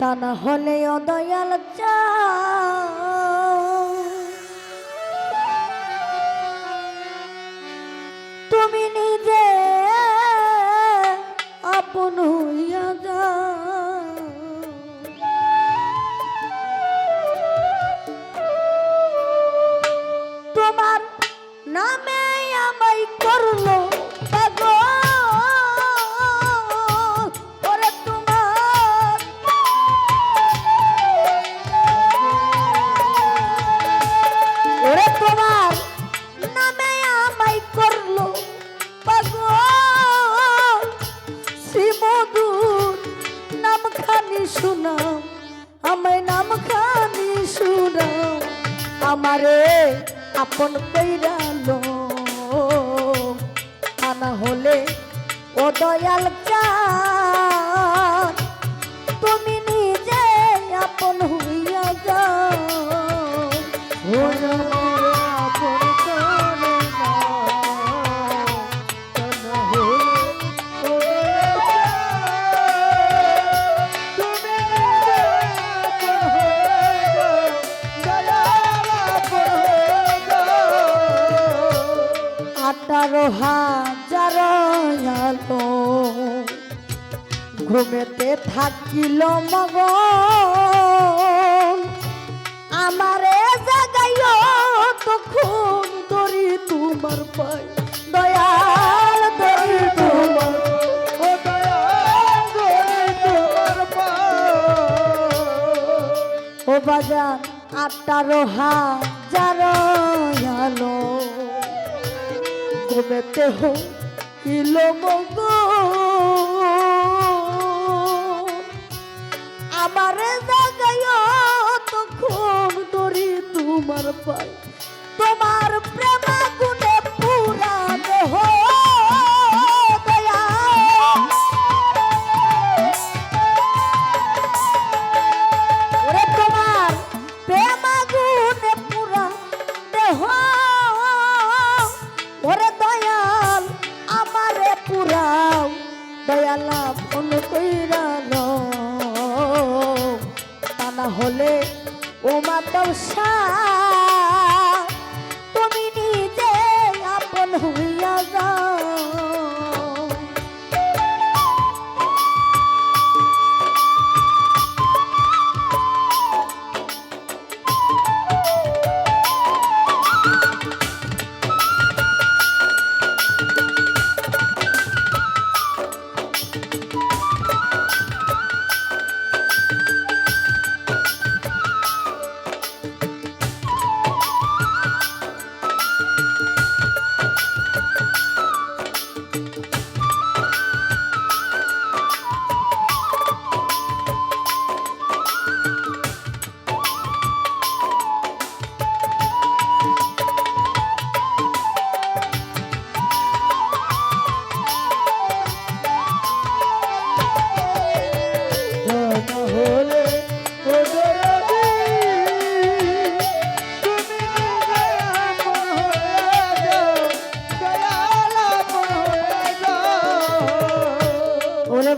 তা না হলে ও দয়াল তুমি নিজে আপন হইয়া যাও। তোমার নামে আমায় করলো শুনাও আমায় নাম খানি শুনাও আমারে আপন কইরালো আনা হলে ও দয়াল চাঁদ তুমি নিজে আপন হইয়া যাও। হাজার আলো ঘুমেতে থাকিল মগন আমারে জাগাইও তখন দরি তোমার পাই দয়াল দরি তোমার ও দয়াল দরি তোমার পাই ও বাজার 18,000 আলো ঘুমেতে হইল মগন আমারে জাগাইও তখন দরি তোমার পাই তোমার প্রেম গুণে পুরা দেহ তোমার প্রেম গুণে পুরা দেহ ওরে দয়াল আমারে পুরাও দয়াল ফোন কইরালো তা না হলে ও মাতসা তুমি নিজে আপন হইয়া যাও।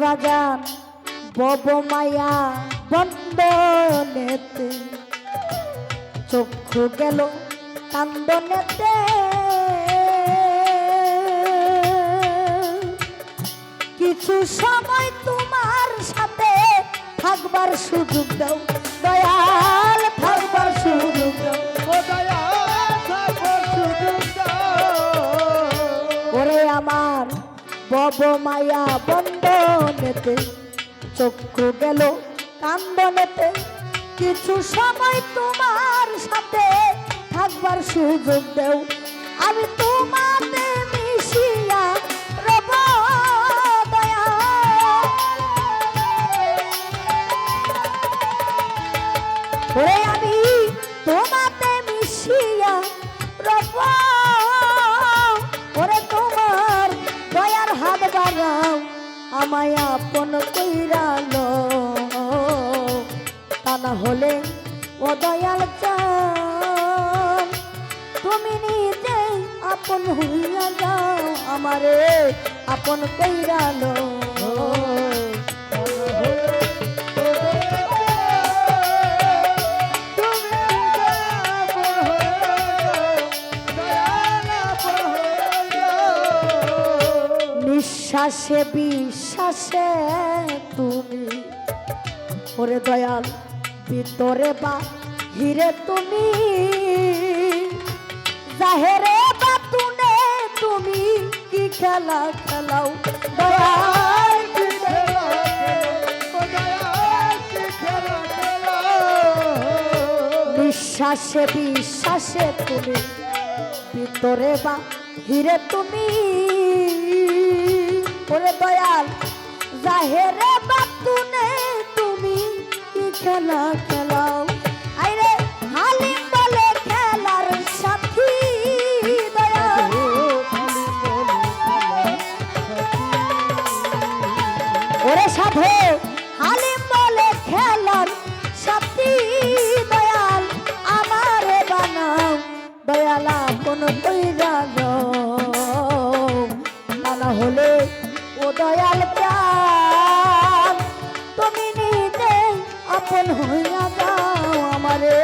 বাজান বব মায়া বন্দনেতে চক্ষু গেল কান্দনেতে কিছু সময় তোমার সাথে থাকবার সুযোগ দাও দয়াল থাকবার সুযোগ দাও ও দয়াল থাকবার সুযোগ দাও ওরে আমার বব মায়া বন্দনেতে চক্ষু গেল কান্দনেতে কিছু সময় তোমার সাথে থাকবার সুযোগ দেও আমি তোমাতে মিশিয়া রব দয়া ওরে আমি তোমাতে মিশিয়া রব ওরে তোমার দয়ার হাত বাড়াও আমায় আপন কইরালো তা না হলে ও দয়াল চাঁদ তুমি নিজে আপন হইয়া যাও আমারে আপন কইরালো নিঃশ্বাসে বিশ্বাসে তুমি ওরে দয়াল ভিতরে বা হিরে তুমি জাহেরে বা তুনে তুমি কি খেলা খেলাও দয়াল নিঃশ্বাসে বিশ্বাসে তুমি ভিতরে বা হিরে তুমি ওরে দয়াল জাহেরে বা তুনে তুমি কি খেলা খেলাও আইরে হালিম বলে খেলার সাথী দয়াল ওরে সাথে হালিম বলে খেলার সাথী দয়াল আমারে বানাও দয়াল আপন কইরা না হলে ও দয়াল প্রাণ তুমি নিজে আপন হইয়া যাও আমারে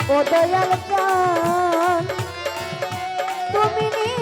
ও দয়াল প্রাণ তুমি